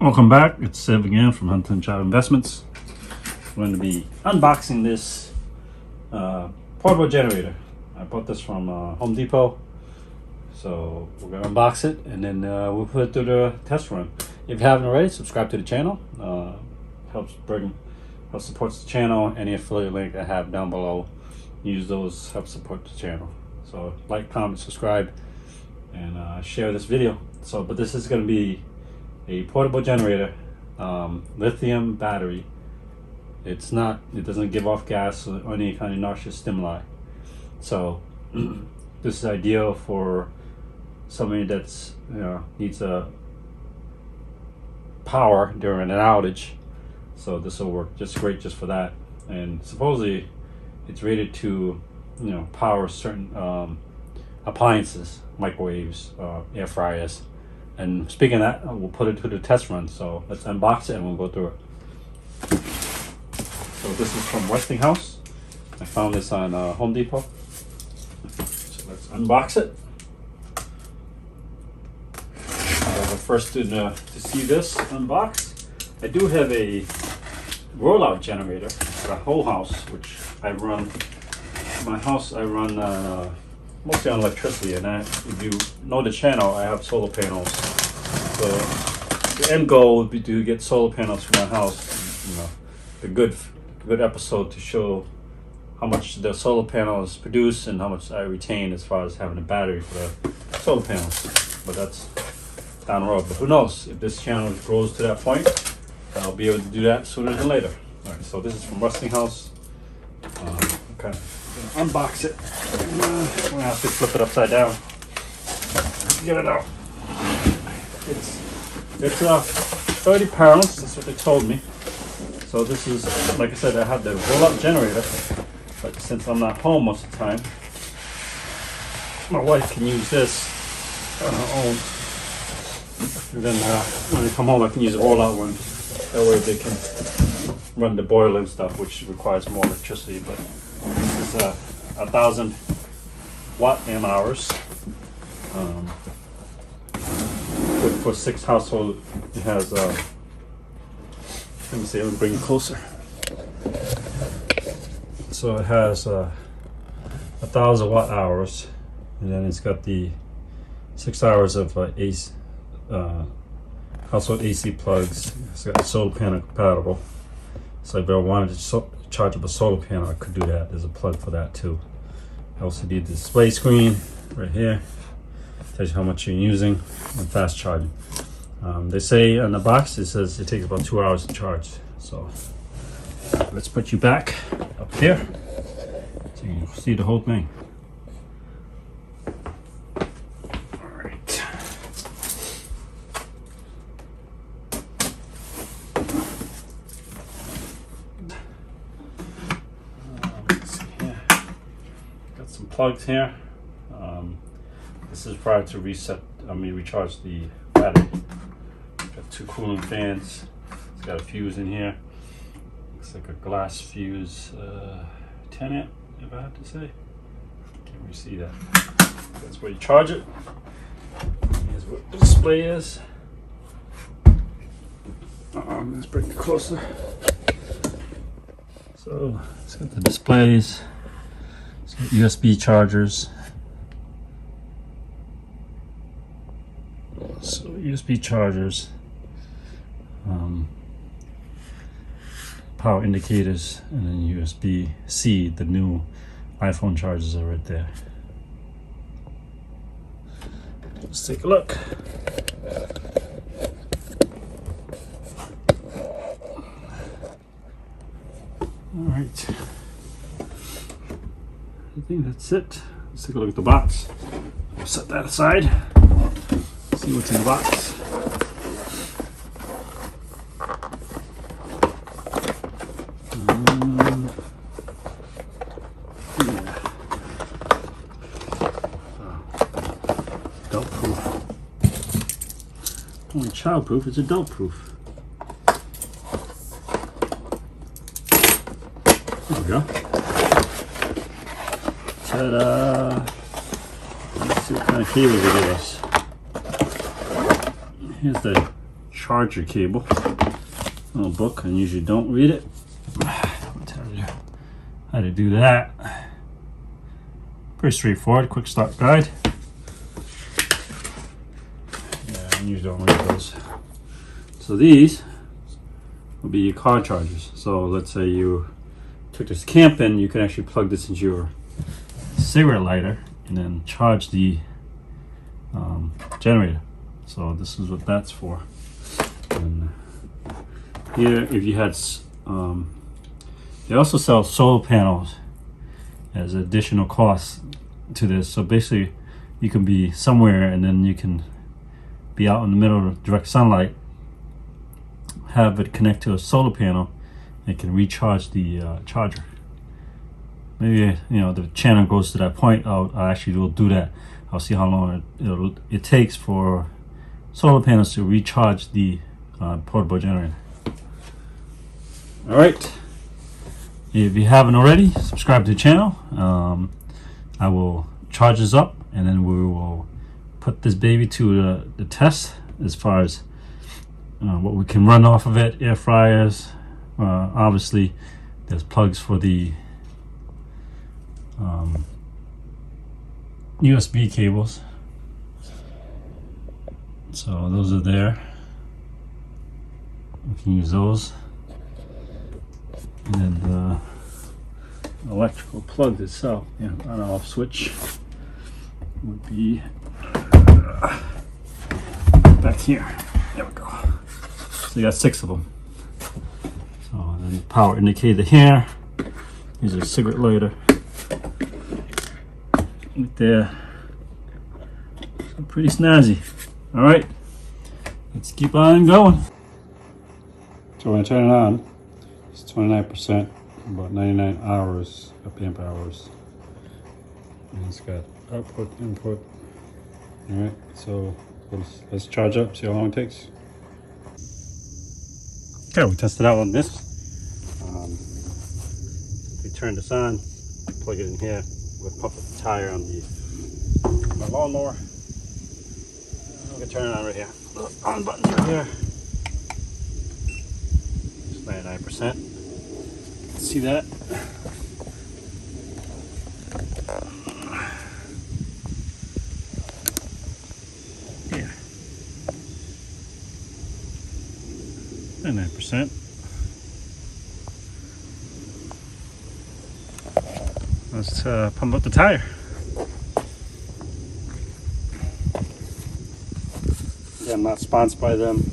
Welcome back, it's Sev again from Hunter and Chavy Investments. We're going to be unboxing this portable generator. I bought this from Home Depot, so we're going to unbox it and then we'll put it through the test run. If you haven't already, subscribe to the channel. Helps supports the channel. Any affiliate link I have down below, use those, help support the channel. So like, comment, subscribe, and share this video. But this is going to be a portable generator, lithium battery. It doesn't give off gas or any kind of noxious stimuli. So this is ideal for somebody that's needs a power during an outage. So this will work just great just for that. And supposedly it's rated to power certain appliances, microwaves, air fryers. And speaking of that, we'll put it to the test run. So let's unbox it and we'll go through it. So this is from Westinghouse. I found this on Home Depot. So let's unbox it. The first to see this unboxed, I do have a rollout generator for the whole house, which I run. My house I run mostly on electricity, and if you know the channel, I have solar panels. So the end goal would be to get solar panels for my house. A good episode to show how much the solar panels produce and how much I retain as far as having a battery for the solar panels. But that's down the road. But who knows, if this channel grows to that point, I'll be able to do that sooner than later. All right, so this is from Westinghouse. Okay. Unbox it. I'm gonna have to flip it upside down. Get it out. It's 30 pounds. That's what they told me. So this is, like I said, I have the roll-up generator, but since I'm not home most of the time, my wife can use this on her own. And then when they come home, I can use the roll-out one. That way they can run the boiler and stuff, which requires more electricity. But this is 1,000 watt amp hours. Good for 6 households. It has let me see, let me bring it closer. So it has 1,000 watt hours, and then it's got the 6 hours of AC, household AC plugs. It's got solar panel compatible. So if I wanted to charge up a solar panel, I could do that. There's a plug for that too. I also need the display screen right here. Tells you how much you're using and fast charging. They say on the box it says it takes about 2 hours to charge. So let's put you back up here so you can see the whole thing. All right. Let's see here. Got some plugs here. This is prior to recharge the battery. Got 2 cooling fans. It's got a fuse in here. Looks like a glass fuse, 10 amp, if I have to say. Can't really see that. That's where you charge it. Here's what the display is. Let's bring it closer. So it's got the displays. It's got USB chargers. So USB chargers, power indicators, and then USB-C, the new iPhone chargers are right there. Let's take a look. All right, I think that's it. Let's take a look at the box. Set that aside. See what's in the box. Yeah. Adult proof. Only child proof, it's adult proof. There we go. Ta-da! Let's see what kind of cables it is. Here's the charger cable. Little book. I usually don't read it. I'll tell you how to do that. Pretty straightforward. Quick start guide. Yeah, I usually don't read those. So these will be your car chargers. So let's say you took this camping, you can actually plug this into your cigarette lighter and then charge the generator. So this is what that's for. And here, if you had, they also sell solar panels as additional costs to this. So basically, you can be somewhere and then you can be out in the middle of direct sunlight, have it connect to a solar panel, and can recharge the charger. Maybe the channel goes to that point. I actually will do that. I'll see how long it takes for solar panels to recharge the portable generator. All right. If you haven't already, subscribe to the channel. I will charge this up, and then we will put this baby to the test as far as what we can run off of it. Air fryers. Obviously, there's plugs for the USB cables, so those are there. We can use those, and then the electrical plug itself, on-off switch, would be back here. There we go. So you got 6 of them. So then the power indicator here. Here's a cigarette lighter. Right there. So pretty snazzy. All right, let's keep on going. So when I turn it on, it's 29%, about 99 hours of amp hours. And it's got output, input. All right, so let's charge up, see how long it takes. Okay, we tested out on this. We turn this on, plug it in here. We'll pump up the tire on my lawnmower. We can turn it on right here. The on button's right here. It's 99%. See that? Yeah. 99%. Let's pump up the tire. Yeah, I'm not sponsored by them.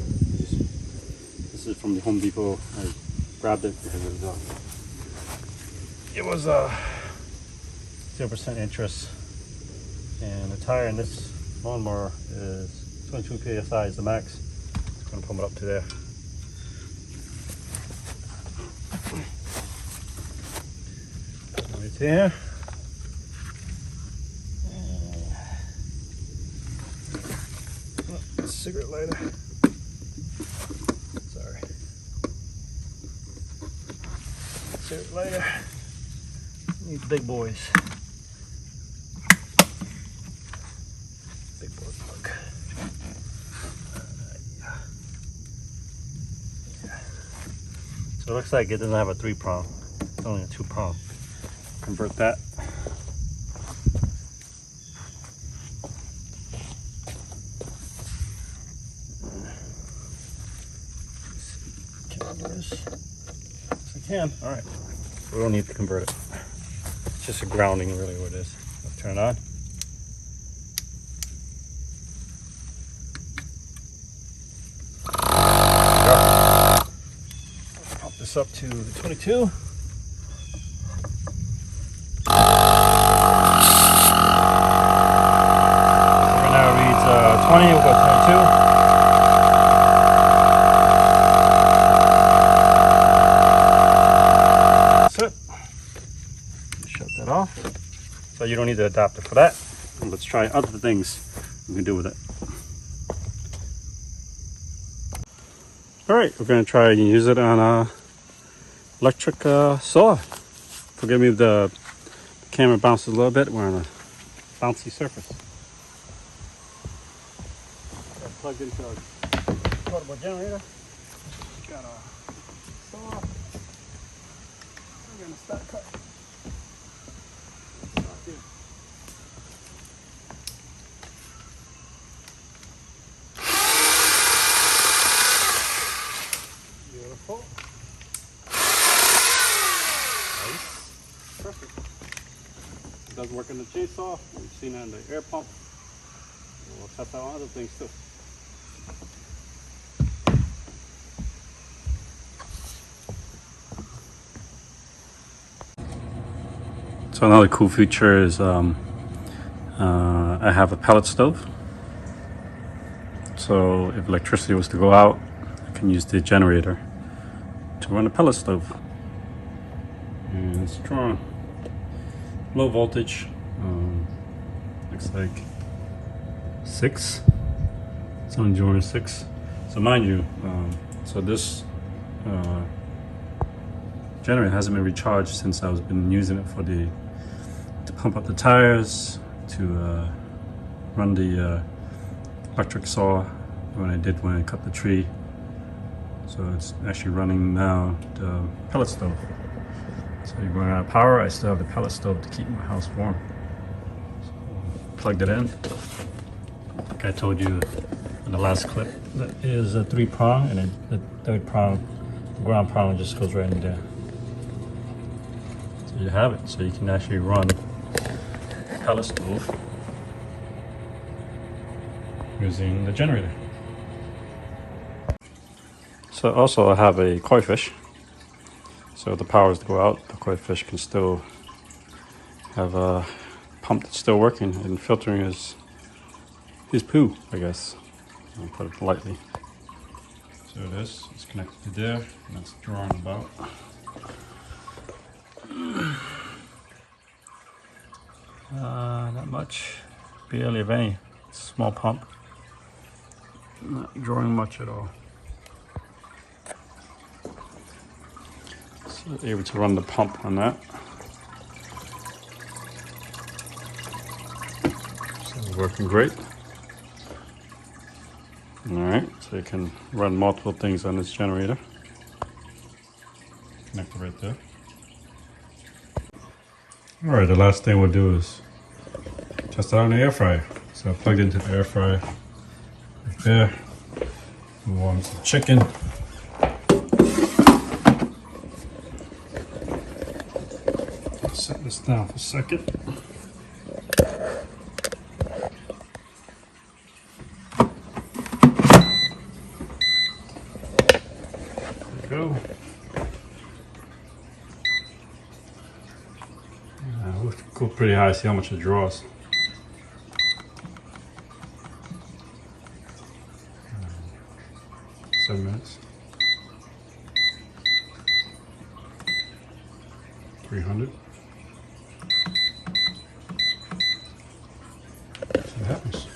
This is from the Home Depot. I grabbed it because it was 0% interest, and the tire in this lawnmower is 22 psi is the max. It's going to pump it up to there. Right there. Cigarette lighter. Sorry. Cigarette lighter. These big boys. Big boy plug. So it looks like it doesn't have a 3-prong. It's only a 2-prong. Convert that. Yes, I can. All right. We don't need to convert it. It's just a grounding, really, what it is. Let's turn it on. Pump this up to the 22. Right now it reads 20. We'll go 22. Off. So you don't need the adapter for that. And let's try other things we can do with it. All right, we're going to try and use it on electric saw. Forgive me if the camera bounces a little bit. We're on a bouncy surface. Plugged into portable generator. Got a saw. We're gonna start cutting. Start here. Beautiful. Nice. Perfect. It doesn't work in the chainsaw. We've seen it in the air pump. We'll test out other things too. So another cool feature is I have a pellet stove. So if electricity was to go out, I can use the generator to run a pellet stove. And it's drawn low voltage. Looks like 6. It's on drawing 6. So mind you, so this generator hasn't been recharged since I've been using it for to pump up the tires, to run the electric saw when I cut the tree. So it's actually running now the pellet stove. So you're going out of power, I still have the pellet stove to keep my house warm. So plugged it in. Like I told you in the last clip, that is a 3-prong, and then the 3rd prong, ground prong, just goes right in there. So you have it. So you can actually run a pellet stove using the generator. So also I have a koi fish. So if the power is to go out, the koi fish can still have a pump that's still working and filtering his poo, I guess. I'll put it politely. So it is. It's connected to there, and that's drawing about. Not much, barely of any. It's a small pump. Not drawing much at all. So able to run the pump on that. So it's working great. Alright, so you can run multiple things on this generator. Connect it right there. Alright, the last thing we'll do is test it on the air fryer. So I plugged into the air fryer right there. Warm some chicken. Set this down for a second. Go. We'll go pretty high, see how much it draws. Seven minutes. 300. See what happens.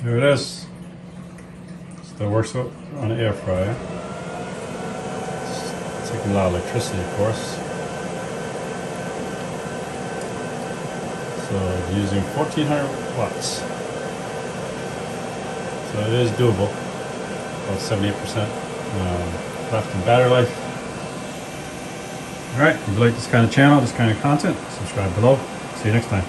There it is. Still works on an air fryer. It's taking a lot of electricity, of course. So using 1400 watts. So it is doable. About 78% left in battery life. Alright, if you like this kind of channel, this kind of content, subscribe below. See you next time.